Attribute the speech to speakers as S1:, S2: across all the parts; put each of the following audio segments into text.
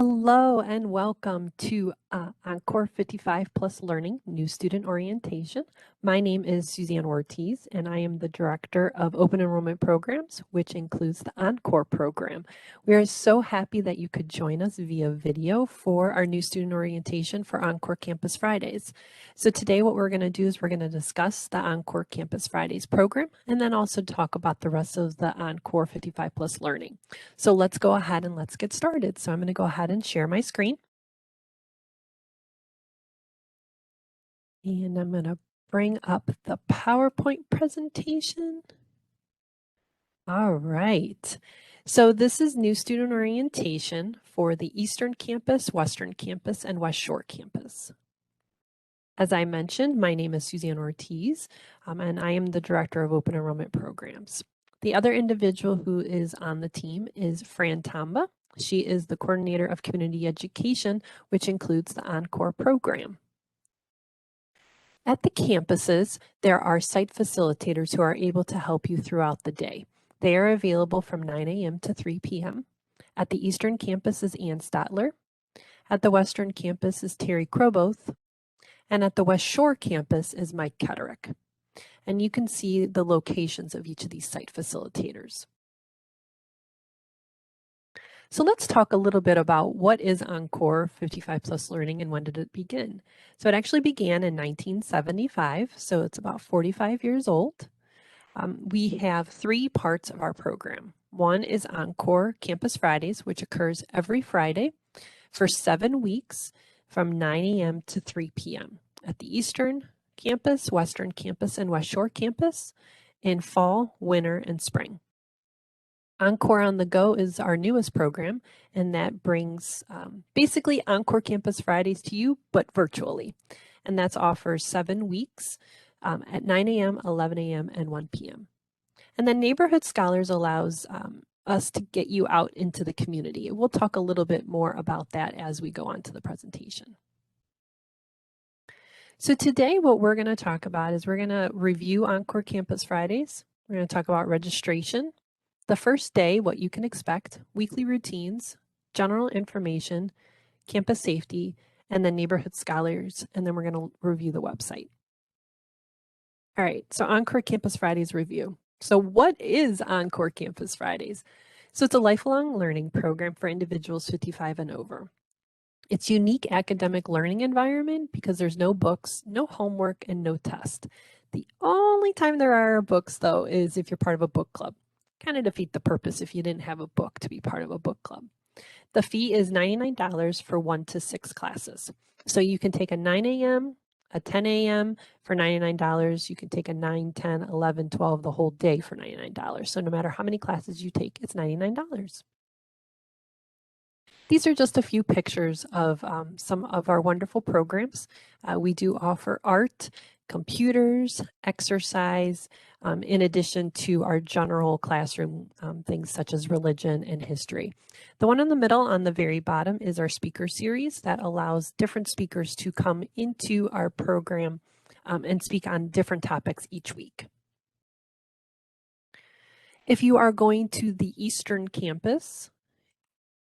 S1: Hello and welcome to Encore 55 Plus Learning New Student Orientation. My name is Suzanne Ortiz and I am the Director of Open Enrollment Programs, which includes the Encore program. We are so happy that you could join us via video for our New Student Orientation for Encore Campus Fridays. So today what we're going to do is we're going to discuss the Encore Campus Fridays program and then also talk about the rest of the Encore 55 Plus Learning. So let's go ahead and let's get started. So I'm going to go ahead and share my screen. And I'm going to bring up the PowerPoint presentation. All right. So this is New Student Orientation for the Eastern Campus, Western Campus, and West Shore Campus. As I mentioned, my name is Suzanne Ortiz, and I am the Director of Open Enrollment Programs. The other individual who is on the team is Fran Tamba. She is the Coordinator of Community Education, which includes the Encore program. At the campuses, there are site facilitators who are able to help you throughout the day. They are available from 9 a.m. to 3 p.m. At the Eastern Campus is Ann Stotler. At the Western Campus is Terry Kroboth. And at the West Shore Campus is Mike Ketterick. And you can see the locations of each of these site facilitators. So let's talk a little bit about what is Encore 55 Plus Learning and when did it begin? So it actually began in 1975, so it's about 45 years old. We have three parts of our program. One is Encore Campus Fridays, which occurs every Friday for 7 weeks from 9 a.m. to 3 p.m. at the Eastern Campus, Western Campus, and West Shore Campus in fall, winter, and spring. Encore on the Go is our newest program, and that brings basically Encore Campus Fridays to you, but virtually. And that's offers 7 weeks at 9 a.m., 11 a.m., and 1 p.m. And then Neighborhood Scholars allows us to get you out into the community. We'll talk a little bit more about that as we go on to the presentation. So today what we're going to talk about is we're going to review Encore Campus Fridays. We're going to talk about registration, the first day, what you can expect, weekly routines, general information, campus safety, and then Neighborhood Scholars, and then we're going to review the website. All right, so Encore Campus Fridays review. So what is Encore Campus Fridays? So it's a lifelong learning program for individuals 55 and over. It's unique academic learning environment because there's no books, no homework, and no test. The only time there are books, though, is if you're part of a book club. Kind of defeat the purpose if you didn't have a book to be part of a book club. The fee is $99 for 1 to 6 classes. So you can take a 9 a.m., a 10 a.m. for $99. You can take a 9, 10, 11, 12, the whole day for $99. So no matter how many classes you take, it's $99. These are just a few pictures of some of our wonderful programs. We do offer art, computers, exercise, in addition to our general classroom things such as religion and history. The one in the middle on the very bottom is our speaker series that allows different speakers to come into our program and speak on different topics each week. If you are going to the Eastern Campus,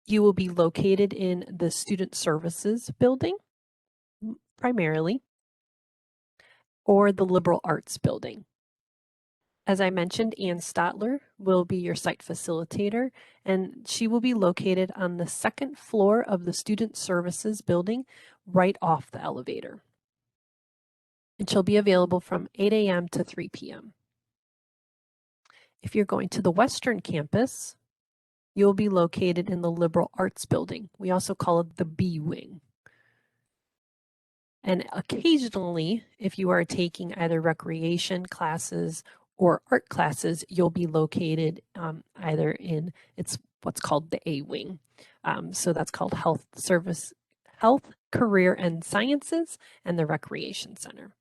S1: you will be located in the Student Services Building, primarily, or the Liberal Arts Building. As I mentioned, Ann Stotler will be your site facilitator, and she will be located on the second floor of the Student Services Building, right off the elevator. And she'll be available from 8 a.m. to 3 p.m. If you're going to the Western Campus, you'll be located in the Liberal Arts Building. We also call it the B Wing. And occasionally, if you are taking either recreation classes or art classes, you'll be located either in, it's what's called the A Wing. So that's called Health, Career, and Sciences, and the Recreation Center.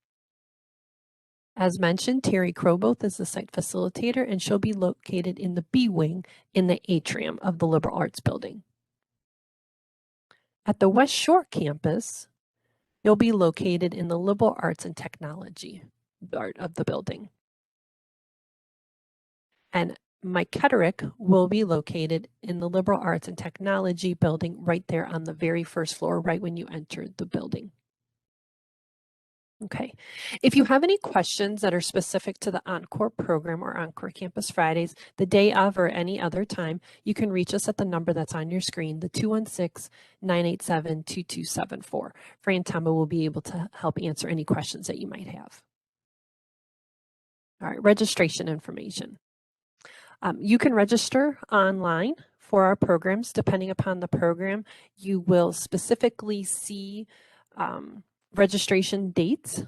S1: As mentioned, Terry Kroboth is the site facilitator, and she'll be located in the B Wing in the atrium of the Liberal Arts Building. At the West Shore campus, you'll be located in the Liberal Arts and Technology part of the building. And Mike Ketterick will be located in the Liberal Arts and Technology building right there on the very first floor, right when you enter the building. Okay. If you have any questions that are specific to the Encore program or Encore Campus Fridays, the day of or any other time, you can reach us at the number that's on your screen, the 216-987-2274. Fran and Tama will be able to help answer any questions that you might have. All right, registration information. You can register online for our programs. Depending upon the program, you will specifically see registration dates,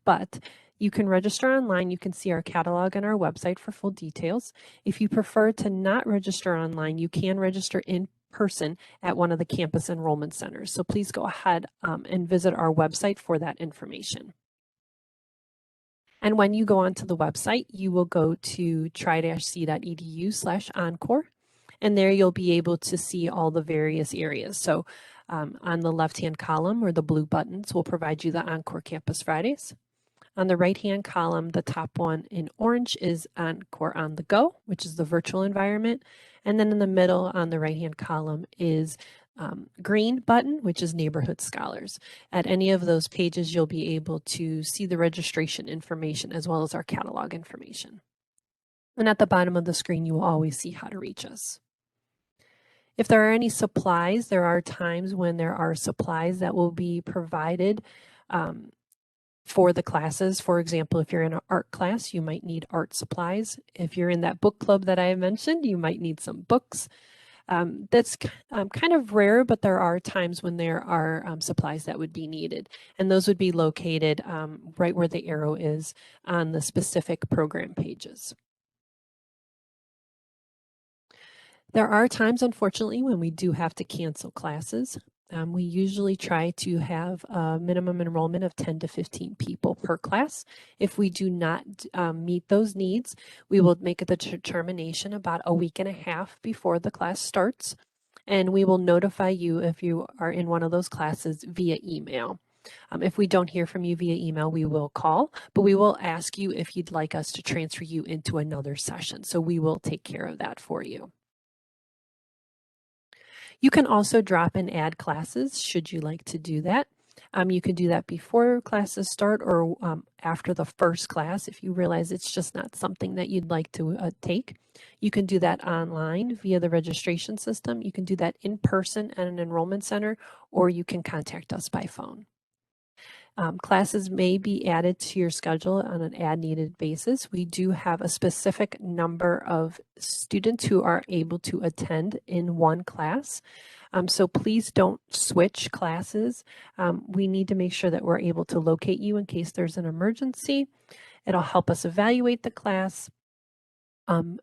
S1: but you can register online. You can see our catalog on our website for full details. If you prefer to not register online, you can register in person at one of the campus enrollment centers. So please go ahead and visit our website for that information. And when you go onto the website, you will go to tri-c.edu/encore, and there you'll be able to see all the various areas. So on the left-hand column, or the blue buttons, will provide you the Encore Campus Fridays. On the right-hand column, the top one in orange is Encore on the Go, which is the virtual environment. And then in the middle on the right-hand column is green button, which is Neighborhood Scholars. At any of those pages, you'll be able to see the registration information as well as our catalog information. And at the bottom of the screen, you will always see how to reach us. If there are any supplies, there are times when there are supplies that will be provided for the classes. For example, if you're in an art class, you might need art supplies. If you're in that book club that I mentioned, you might need some books. That's kind of rare, but there are times when there are supplies that would be needed. And those would be located right where the arrow is on the specific program pages. There are times, unfortunately, when we do have to cancel classes. We usually try to have a minimum enrollment of 10 to 15 people per class. If we do not meet those needs, we will make the determination about a week and a half before the class starts, and we will notify you if you are in one of those classes via email. If we don't hear from you via email, we will call, but we will ask you if you'd like us to transfer you into another session. So we will take care of that for you. You can also drop and add classes should you like to do that. You can do that before classes start or after the first class if you realize it's just not something that you'd like to take. You can do that online via the registration system. You can do that in person at an enrollment center, or you can contact us by phone. Classes may be added to your schedule on an as-needed basis. We do have a specific number of students who are able to attend in one class. So please don't switch classes. We need to make sure that we're able to locate you in case there's an emergency. It'll help us evaluate the class.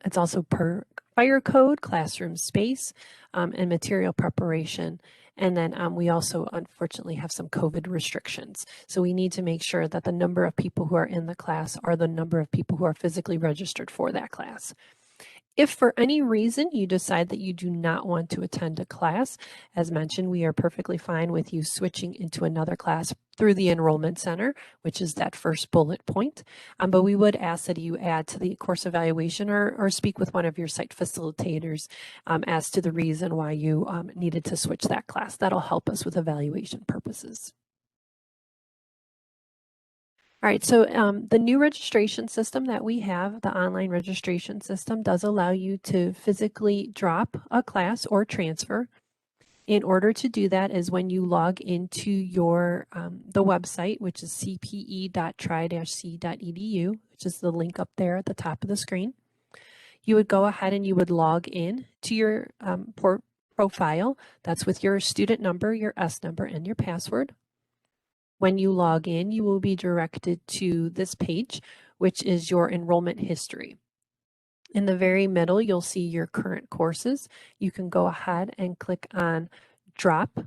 S1: It's also per fire code, classroom space, and material preparation. And then we also, unfortunately, have some COVID restrictions. So we need to make sure that the number of people who are in the class are the number of people who are physically registered for that class. If for any reason you decide that you do not want to attend a class, as mentioned, we are perfectly fine with you switching into another class through the Enrollment Center, which is that first bullet point. But we would ask that you add to the course evaluation or speak with one of your site facilitators as to the reason why you needed to switch that class. That'll help us with evaluation purposes. All right, so the new registration system that we have, the online registration system, does allow you to physically drop a class or transfer. In order to do that is when you log into your the website, which is cpe.tri-c.edu, which is the link up there at the top of the screen. You would go ahead and you would log in to your profile. That's with your student number, your S number, and your password. When you log in, you will be directed to this page, which is your enrollment history. In the very middle, you'll see your current courses. You can go ahead and click on drop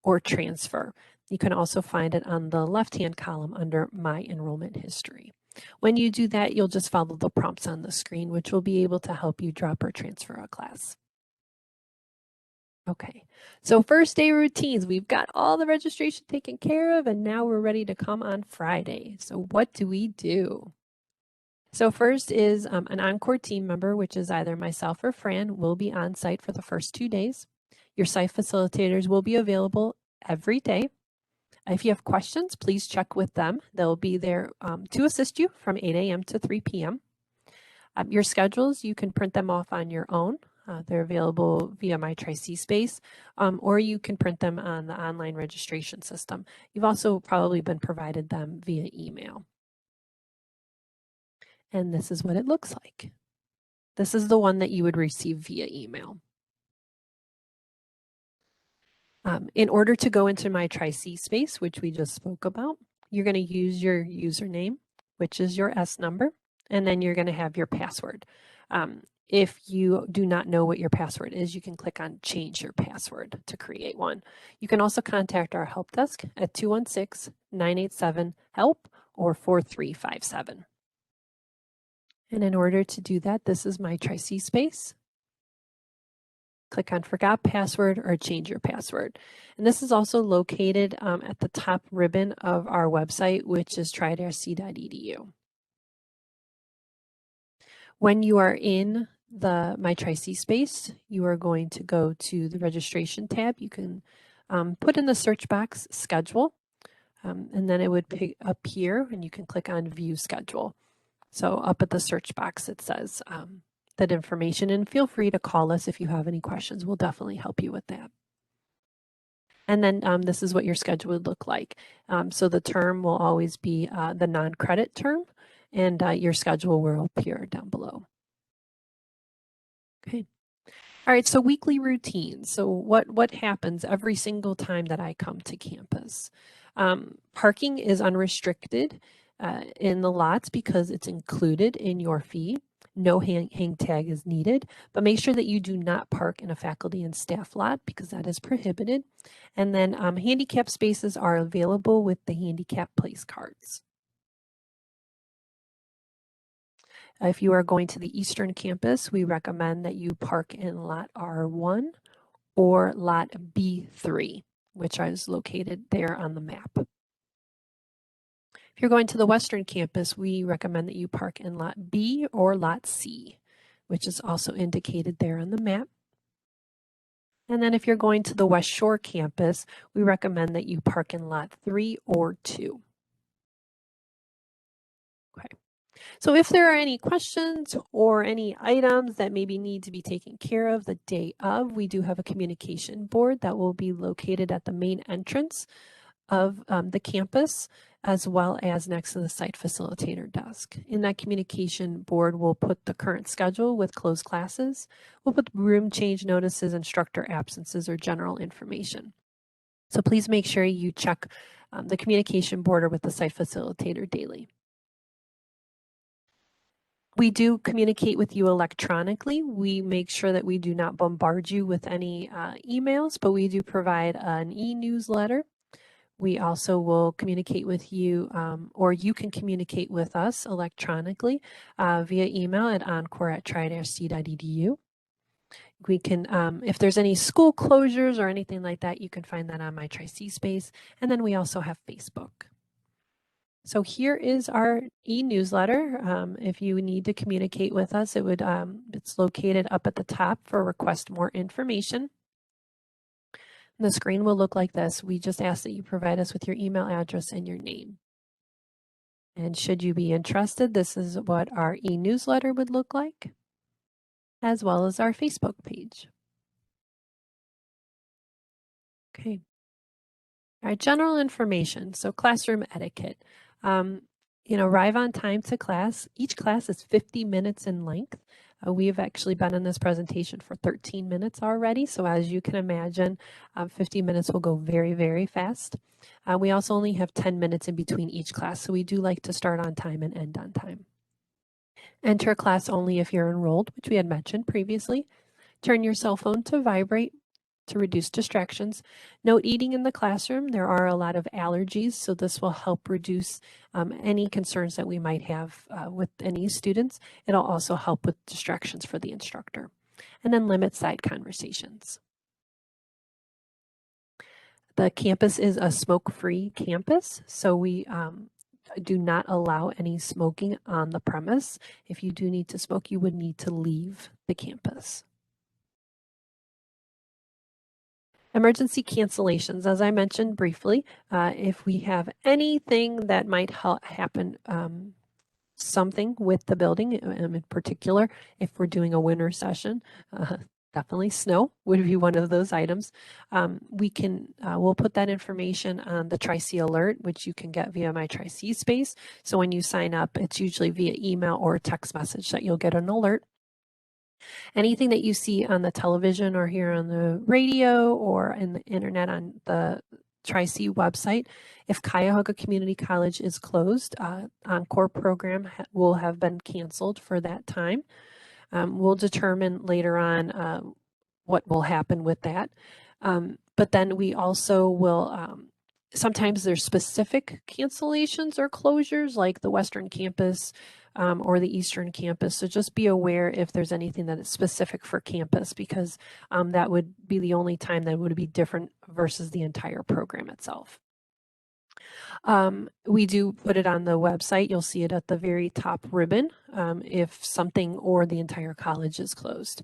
S1: or transfer. You can also find it on the left-hand column under My Enrollment History. When you do that, you'll just follow the prompts on the screen, which will be able to help you drop or transfer a class. Okay, so first day routines, we've got all the registration taken care of, and now we're ready to come on Friday. So what do we do? So first is an Encore team member, which is either myself or Fran, will be on site for the first 2 days. Your site facilitators will be available every day. If you have questions, please check with them. They'll be there to assist you from 8 a.m. to 3 p.m. Your schedules, you can print them off on your own. They're available via My Tri-C Space, or you can print them on the online registration system. You've also probably been provided them via email. And this is what it looks like. This is the one that you would receive via email. In order to go into My Tri-C Space, which we just spoke about, you're going to use your username, which is your S number, and then you're going to have your password. If you do not know what your password is, you can click on Change Your Password to create one. You can also contact our help desk at 216-987-HELP or 4357. And in order to do that, this is My Tri-C Space. Click on Forgot Password or Change Your Password. And this is also located at the top ribbon of our website, which is tridrc.edu. When you are in the My Tri-C Space, you are going to go to the registration tab. You can put in the search box schedule, and then it would appear and you can click on View Schedule. So up at the search box, it says that information, and feel free to call us if you have any questions. We'll definitely help you with that. And then this is what your schedule would look like. So the term will always be the non-credit term, and your schedule will appear down below. Okay. All right, so weekly routines. So what happens every single time that I come to campus? Parking is unrestricted in the lots because it's included in your fee. No hang tag is needed, but make sure that you do not park in a faculty and staff lot because that is prohibited. And then handicap spaces are available with the handicap place cards. If you are going to the Eastern Campus, we recommend that you park in lot R1 or lot B3, which is located there on the map. If you're going to the Western Campus, we recommend that you park in lot B or lot C, which is also indicated there on the map. And then if you're going to the West Shore Campus, we recommend that you park in lot 3 or 2. Okay. So if there are any questions or any items that maybe need to be taken care of the day of, we do have a communication board that will be located at the main entrance of the campus, as well as next to the site facilitator desk. In that communication board, we'll put the current schedule with closed classes. We'll put room change notices, instructor absences, or general information. So please make sure you check the communication board or with the site facilitator daily. We do communicate with you electronically. We make sure that we do not bombard you with any emails, but we do provide an e-newsletter. We also will communicate with you, or you can communicate with us electronically via email at encore@tridrc.edu. We can, if there's any school closures or anything like that, you can find that on My Tri-C Space. And then we also have Facebook. So here is our e-newsletter. If you need to communicate with us, it's located up at the top for request more information. The screen will look like this. We just ask that you provide us with your email address and your name. And should you be interested, this is what our e-newsletter would look like, as well as our Facebook page. Okay. All right, general information. So classroom etiquette. Arrive on time to class. Each class is 50 minutes in length. We've actually been in this presentation for 13 minutes already. So as you can imagine, 50 minutes will go very, very fast. We also only have 10 minutes in between each class. So we do like to start on time and end on time. Enter class only if you're enrolled, which we had mentioned previously. Turn your cell phone to vibrate to reduce distractions. No eating in the classroom. There are a lot of allergies, so this will help reduce any concerns that we might have with any students. It'll also help with distractions for the instructor. And then limit side conversations. The campus is a smoke-free campus, so we do not allow any smoking on the premise. If you do need to smoke, you would need to leave the campus. Emergency cancellations, as I mentioned briefly, if we have anything that might happen, something with the building, in particular, if we're doing a winter session, definitely snow would be one of those items. We'll put that information on the Tri-C alert, which you can get via my Tri-C space. So when you sign up, it's usually via email or text message that you'll get an alert. Anything that you see on the television or hear on the radio or in the internet on the Tri-C website, if Cuyahoga Community College is closed, Encore program will have been canceled for that time. We'll determine later on what will happen with that. But then we also will, sometimes there's specific cancellations or closures like the Western campus or the Eastern campus. So just be aware if there's anything that is specific for campus, because that would be the only time that would be different versus the entire program itself. We do put it on the website. You'll see it at the very top ribbon if something or the entire college is closed.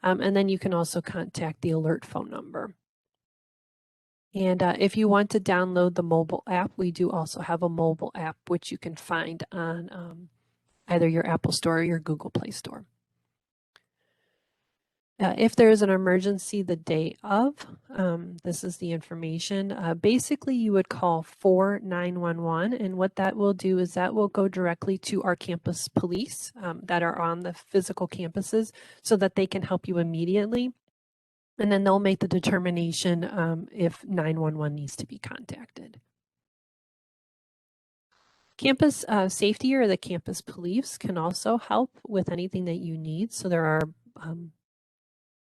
S1: And then you can also contact the alert phone number. And if you want to download the mobile app, we do also have a mobile app, which you can find on either your Apple Store or your Google Play Store. If there is an emergency the day of, this is the information. Basically, you would call 911, and what that will do is that will go directly to our campus police that are on the physical campuses so that they can help you immediately. And then they'll make the determination if 911 needs to be contacted. Campus safety or the campus police can also help with anything that you need. So there are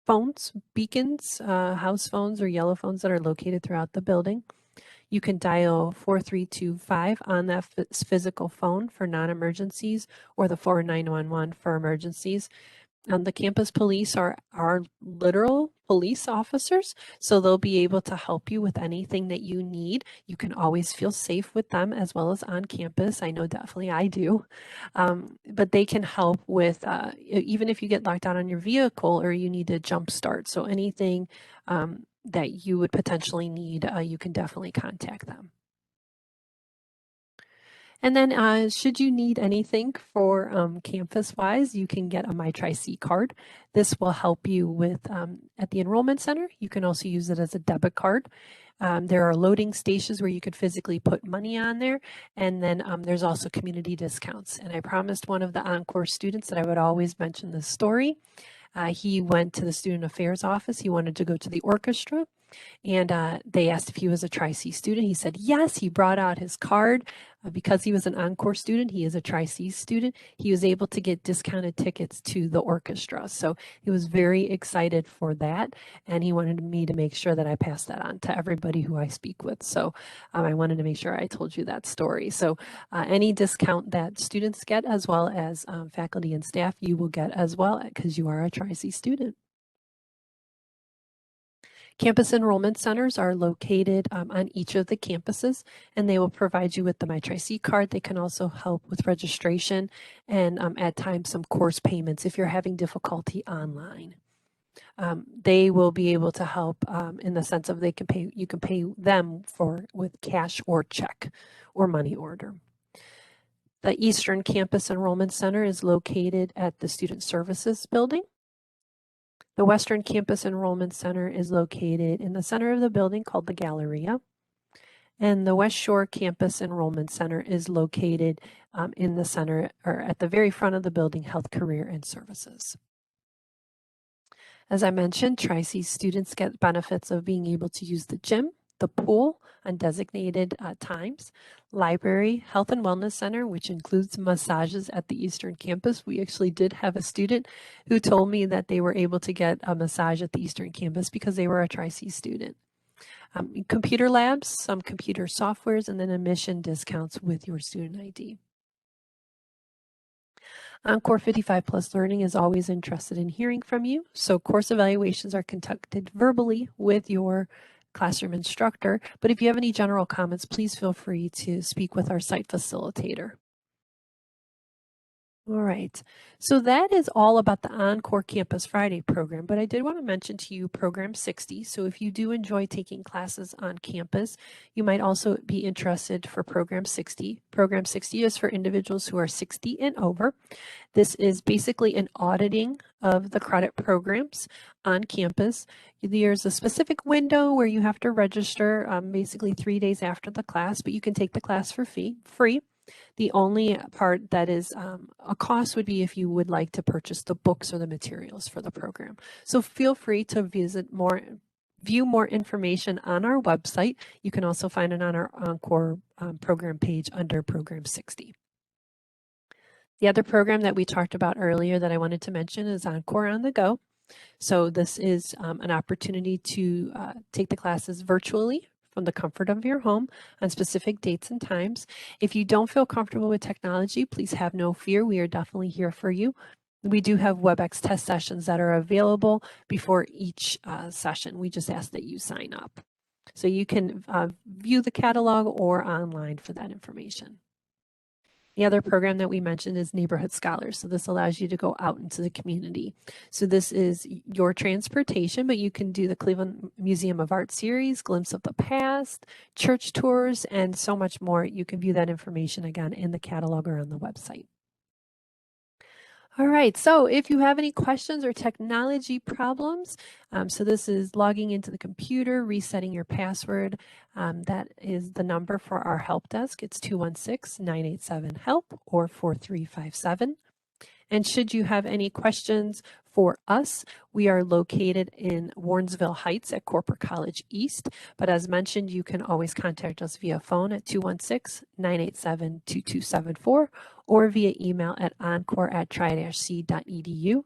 S1: phones, beacons, house phones or yellow phones that are located throughout the building. You can dial 4325 on that physical phone for non-emergencies or the 4911 for emergencies. The campus police are literal police officers, so they'll be able to help you with anything that you need. You can always feel safe with them as well as on campus. I know definitely I do. But they can help with, even if you get locked out on your vehicle or you need to jump start. So anything that you would potentially need, you can definitely contact them. And then should you need anything for campus-wise, you can get a My Tri-C card. This will help you with, at the Enrollment Center, you can also use it as a debit card. There are loading stations where you could physically put money on there. And then there's also community discounts. And I promised one of the Encore students that I would always mention this story. He went to the Student Affairs office. He wanted to go to the orchestra. And they asked if he was a Tri-C student. He said yes. He brought out his card. Because he was an Encore student, he is a Tri-C student. He was able to get discounted tickets to the orchestra. So he was very excited for that. And he wanted me to make sure that I passed that on to everybody who I speak with. So I wanted to make sure I told you that story. So any discount that students get, as well as faculty and staff, you will get as well because you are a Tri-C student. Campus enrollment centers are located on each of the campuses, and they will provide you with the My Tri-C card. They can also help with registration and at times some course payments if you're having difficulty online. They will be able to help in the sense of you can pay them with cash or check or money order. The Eastern Campus Enrollment Center is located at the Student Services Building. The Western Campus Enrollment Center is located in the center of the building called the Galleria. And the West Shore Campus Enrollment Center is located in the center or at the very front of the building, Health, Career, and Services. As I mentioned, Tri-C students get benefits of being able to use the gym, the pool on designated times, library, health and wellness center, which includes massages at the Eastern campus. We actually did have a student who told me that they were able to get a massage at the Eastern campus because they were a Tri-C student. Computer labs, some computer softwares, and then admission discounts with your student ID. Encore 55 Plus Learning is always interested in hearing from you. So course evaluations are conducted verbally with your classroom instructor. But if you have any general comments, please feel free to speak with our site facilitator. All right, so that is all about the Encore Campus Friday program, but I did want to mention to you Program 60. So if you do enjoy taking classes on campus, you might also be interested for Program 60. Program 60 is for individuals who are 60 and over. This is basically an auditing of the credit programs on campus. There's a specific window where you have to register basically 3 days after the class, but you can take the class for free. The only part that is a cost would be if you would like to purchase the books or the materials for the program. So feel free to view more information on our website. You can also find it on our Encore program page under Program 60. The other program that we talked about earlier that I wanted to mention is Encore on the Go. So this is an opportunity to take the classes virtually from the comfort of your home on specific dates and times. If you don't feel comfortable with technology, please have no fear. We are definitely here for you. We do have WebEx test sessions that are available before each session. We just ask that you sign up. So you can view the catalog or online for that information. The other program that we mentioned is Neighborhood Scholars. So this allows you to go out into the community. So this is your transportation, but you can do the Cleveland Museum of Art series, Glimpse of the Past, church tours, and so much more. You can view that information again in the catalog or on the website. All right, so if you have any questions or technology problems, so this is logging into the computer, resetting your password. That is the number for our help desk. It's 216-987-HELP or 4357. And should you have any questions for us, we are located in Warrensville Heights at Corporate College East. But as mentioned, you can always contact us via phone at 216-987-2274 or via email at encore@tri-c.edu.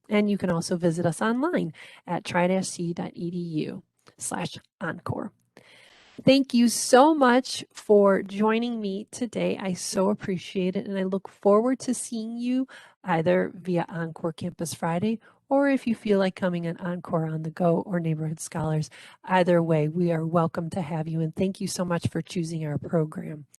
S1: And you can also visit us online at tri-c.edu/encore. Thank you so much for joining me today. I so appreciate it, and I look forward to seeing you either via Encore Campus Friday, or if you feel like coming at Encore on the Go or Neighborhood Scholars. Either way, we are welcome to have you, and thank you so much for choosing our program.